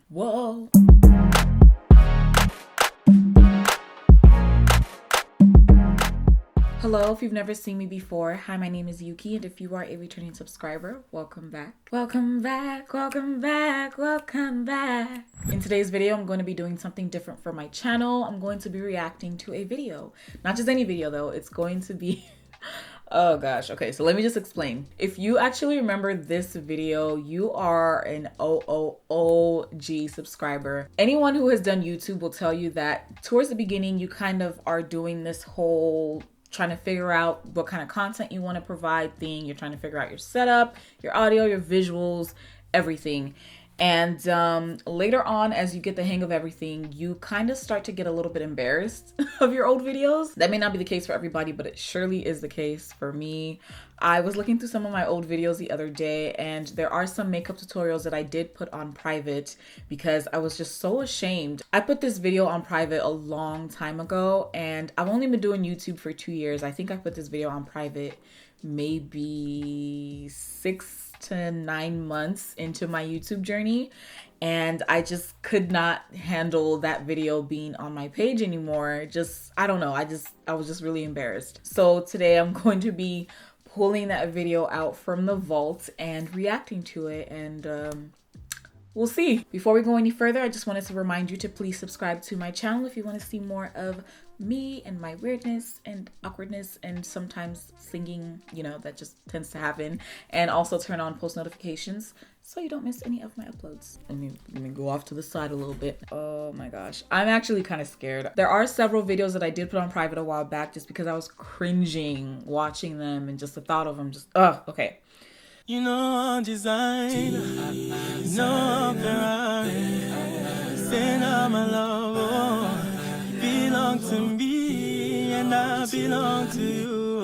Whoa. Hello, if you've never seen me before, hi, my name is Youkeyy, and if you are a returning subscriber, welcome back. Welcome back, welcome back, welcome back. In today's video, I'm going to be doing something different for my channel. I'm going to be reacting to a video. Not just any video though, it's going to be... Oh gosh, okay, so let me just explain. If you actually remember this video, you are an OG subscriber. Anyone who has done YouTube will tell you that towards the beginning, you kind of are doing this whole trying to figure out what kind of content you want to provide thing. You're trying to figure out your setup, your audio, your visuals, everything. And later on, as you get the hang of everything, you kind of start to get a little bit embarrassed of your old videos. That may not be the case for everybody, but it surely is the case for me. I was looking through some of my old videos the other day, and there are some makeup tutorials that I did put on private because I was just so ashamed. I put this video on private a long time ago, and I've only been doing YouTube for 2 years. I think I put this video on private maybe 6 to 9 months into my YouTube journey, and I just could not handle that video being on my page anymore. I don't know, I was just really embarrassed. So today I'm going to be pulling that video out from the vault and reacting to it, and we'll see. Before we go any further, I just wanted to remind you to please subscribe to my channel if you want to see more of me and my weirdness and awkwardness and sometimes singing, you know, that just tends to happen. And also turn on post notifications so you don't miss any of my uploads. Let me go off to the side a little bit. Oh my gosh, I'm actually kind of scared. There are several videos that I did put on private a while back just because I was cringing watching them, and just the thought of them okay. You know design, no Ferrari, say now my love, belong to me and I belong to you.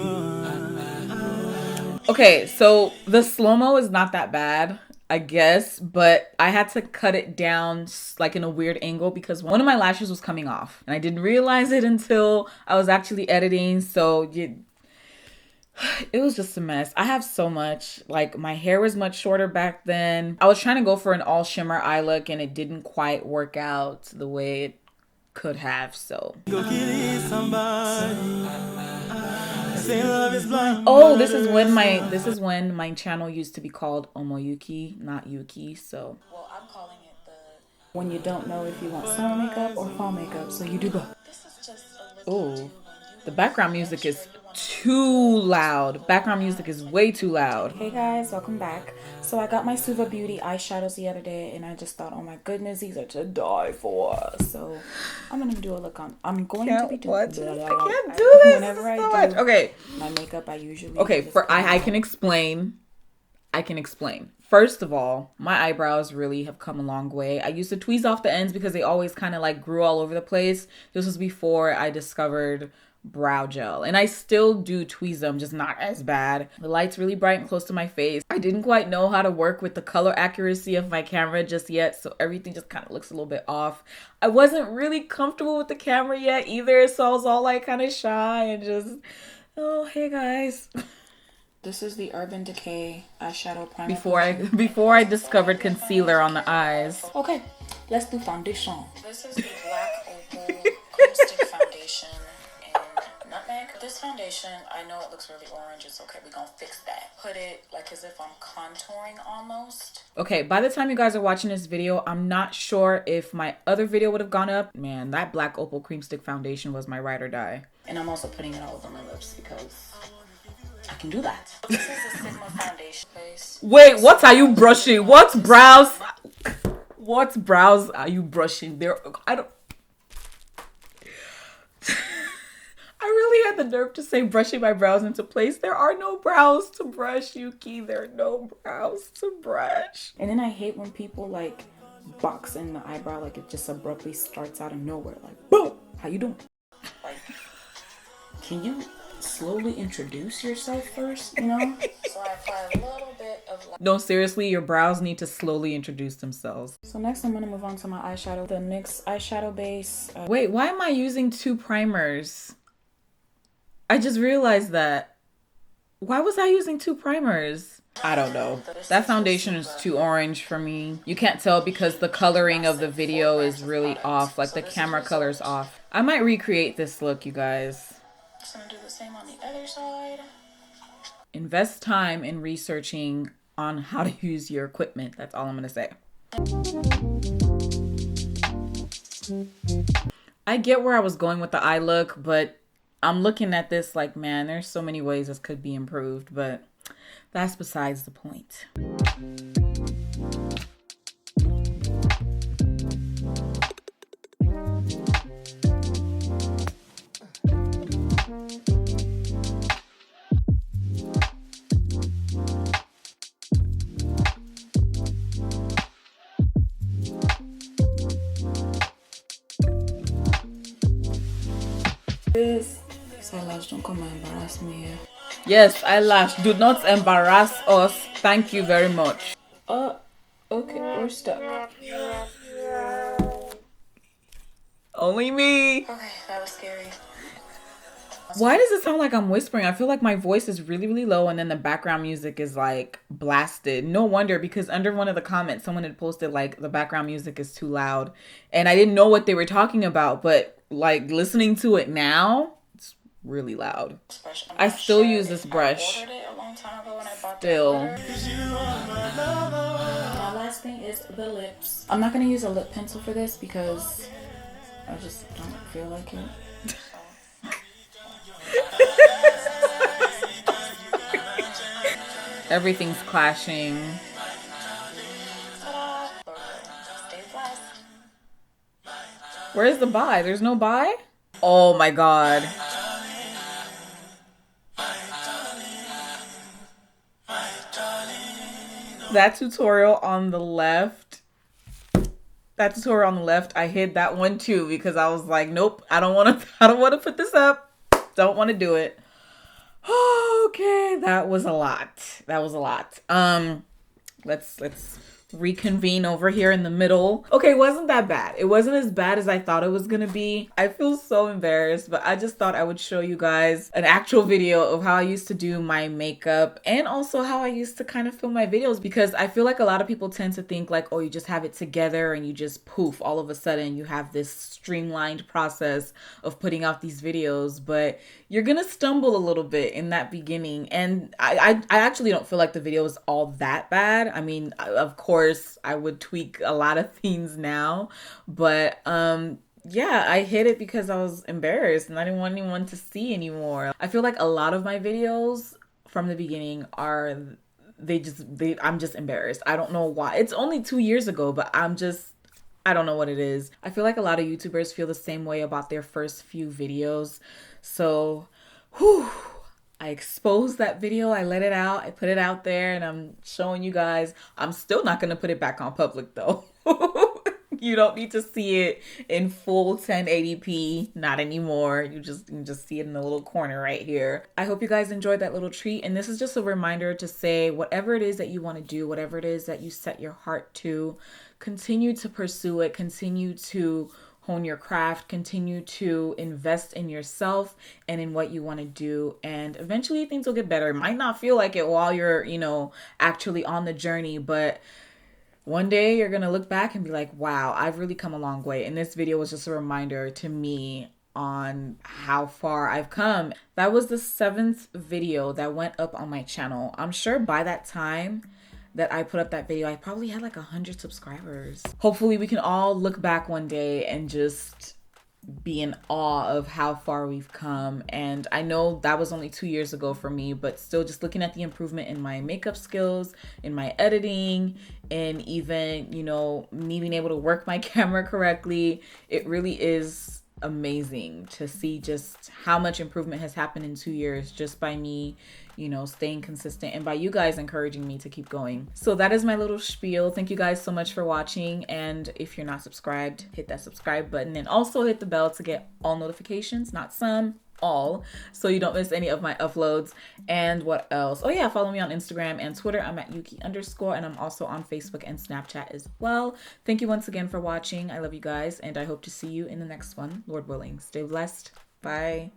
Okay, so the slow-mo is not that bad, I guess, but I had to cut it down like in a weird angle because one of my lashes was coming off, and I didn't realize it until I was actually editing, so it was just a mess. I have so much, like my hair was much shorter back then. I was trying to go for an all shimmer eye look and it didn't quite work out the way it could have, so. Go kill somebody. Say love is blind. Oh, this is when my channel used to be called Youkeyy, not Youkeyy, so. Well, I'm calling it the when you don't know if you want summer makeup or fall makeup, so you do both. This is just a little. Oh, the background music is too loud. Background music is way too loud. Hey guys, welcome back. So I got my Suva Beauty eyeshadows the other day, and I just thought, oh my goodness, these are to die for. So I'm gonna do a look on. I'm going to be doing. I can't do this. Whenever I do okay, my makeup, I usually I can explain. I can explain. First of all, my eyebrows really have come a long way. I used to tweeze off the ends because they always kind of like grew all over the place. This was before I discovered brow gel, and I still do tweeze them, just not as bad. The light's really bright and close to my face. I didn't quite know how to work with the color accuracy of my camera just yet, so everything just kind of looks a little bit off. I wasn't really comfortable with the camera yet either, so I was all like kind of shy and just, oh, hey guys. This is the Urban Decay eyeshadow primer. Before I discovered concealer on the eyes. Okay, let's do foundation. This is the Black Opal Cream Stick Foundation. This foundation, I know it looks really orange. It's okay. We're gonna fix that. Put it like as if I'm contouring almost. Okay, by the time you guys are watching this video, I'm not sure if my other video would have gone up. Man, that Black Opal Cream Stick Foundation was my ride or die. And I'm also putting it all over my lips because I can do that. This is the Sigma foundation base. Wait, what are you brushing? What brows are you brushing? I really had the nerve to say brushing my brows into place. There are no brows to brush, Youkeyy. There are no brows to brush. And then I hate when people like box in the eyebrow, like it just abruptly starts out of nowhere. Like, boom, how you doing? Like, can you slowly introduce yourself first, you know? So I apply a little bit of like... No, seriously, your brows need to slowly introduce themselves. So next I'm gonna move on to my eyeshadow. The NYX eyeshadow base. Wait, why am I using 2 primers? I just realized that. Why was I using 2 primers? I don't know. That foundation is too orange for me. You can't tell because the coloring of the video is really off. Like the camera color's off. I might recreate this look, you guys. Just gonna do the same on the other side. Invest time in researching on how to use your equipment. That's all I'm gonna say. I get where I was going with the eye look, but I'm looking at this like, man, there's so many ways this could be improved, but that's besides the point. This eyelash don't come and embarrass me. Yes, eyelash, do not embarrass us. Thank you very much. Okay, we're stuck. Only me. Okay, that was scary. Why does it sound like I'm whispering? I feel like my voice is really, really low and then the background music is like blasted. No wonder, because under one of the comments, someone had posted like the background music is too loud. And I didn't know what they were talking about, but like listening to it now, it's really loud. I still use this brush. Still. My last thing is the lips. I'm not going to use a lip pencil for this because I just don't feel like it. Everything's clashing. Where's the buy? There's no buy? Oh my god. That tutorial on the left. I hid that one too because I was like, nope, I don't want to put this up. Don't want to do it. Okay, that was a lot. Let's reconvene over here in the middle. Okay, it wasn't that bad. It wasn't as bad as I thought it was gonna be. I feel so embarrassed, but I just thought I would show you guys an actual video of how I used to do my makeup and also how I used to kind of film my videos, because I feel like a lot of people tend to think like, oh, you just have it together and you just poof, all of a sudden you have this streamlined process of putting out these videos, but you're gonna stumble a little bit in that beginning. And I actually don't feel like the video is all that bad. I mean, of course I would tweak a lot of things now, but yeah, I hid it because I was embarrassed and I didn't want anyone to see anymore. I feel like a lot of my videos from the beginning are I'm just embarrassed. I don't know why. It's only 2 years ago, but I don't know what it is. I feel like a lot of YouTubers feel the same way about their first few videos. So, I exposed that video. I let it out. I put it out there and I'm showing you guys. I'm still not going to put it back on public though. You don't need to see it in full 1080p. Not anymore. You can just see it in the little corner right here. I hope you guys enjoyed that little treat. And this is just a reminder to say whatever it is that you want to do, whatever it is that you set your heart to, continue to pursue it. Continue to hone your craft, continue to invest in yourself and in what you want to do. And eventually things will get better. It might not feel like it while you're, actually on the journey, but one day you're going to look back and be like, wow, I've really come a long way. And this video was just a reminder to me on how far I've come. That was the 7th video that went up on my channel. I'm sure by that time that I put up that video, I probably had like 100 subscribers. Hopefully we can all look back one day and just be in awe of how far we've come. And I know that was only 2 years ago for me, but still just looking at the improvement in my makeup skills, in my editing, and even, me being able to work my camera correctly, it really is amazing to see just how much improvement has happened in 2 years just by me staying consistent and by you guys encouraging me to keep going. So that is my little spiel. Thank you guys so much for watching. And if you're not subscribed, hit that subscribe button and also hit the bell to get all notifications, not some, all, so you don't miss any of my uploads. And what else? Oh yeah, follow me on Instagram and Twitter. I'm at Youkeyy_, and I'm also on Facebook and Snapchat as well. Thank you once again for watching. I love you guys and I hope to see you in the next one, Lord willing. Stay blessed. Bye.